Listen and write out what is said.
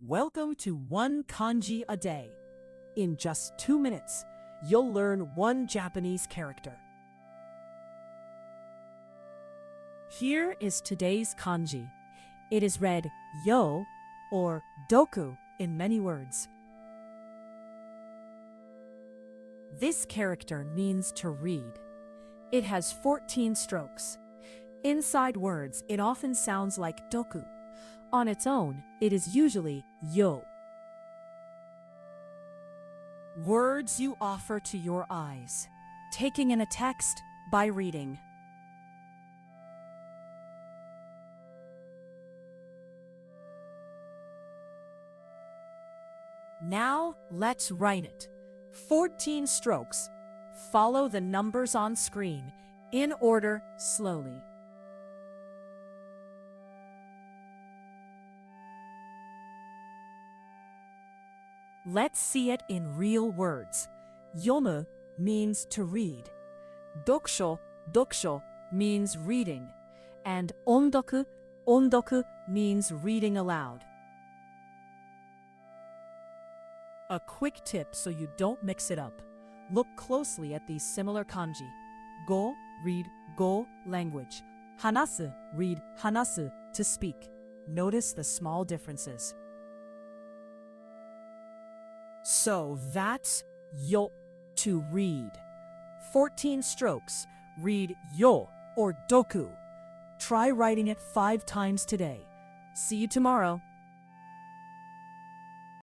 Welcome to One Kanji a Day. In just 2 minutes, you'll learn one Japanese character. Here is today's kanji. It is read yo or doku in many words. This character means to read. It has 14 strokes. Inside words, it often sounds like doku. On its own, it is usually yo. Words you offer to your eyes. Taking in a text by reading. Now, let's write it. 14 strokes. Follow the numbers on screen in order slowly. Let's see it in real words. Yomu means to read. Dokusho means reading. And ondoku means reading aloud. A quick tip so you don't mix it up. Look closely at these similar kanji. Go, read, go, language. Hanasu, read, hanasu, to speak. Notice the small differences. So that's yo, to read. 14 strokes, read yo or doku. Try writing it 5 times today. See you tomorrow.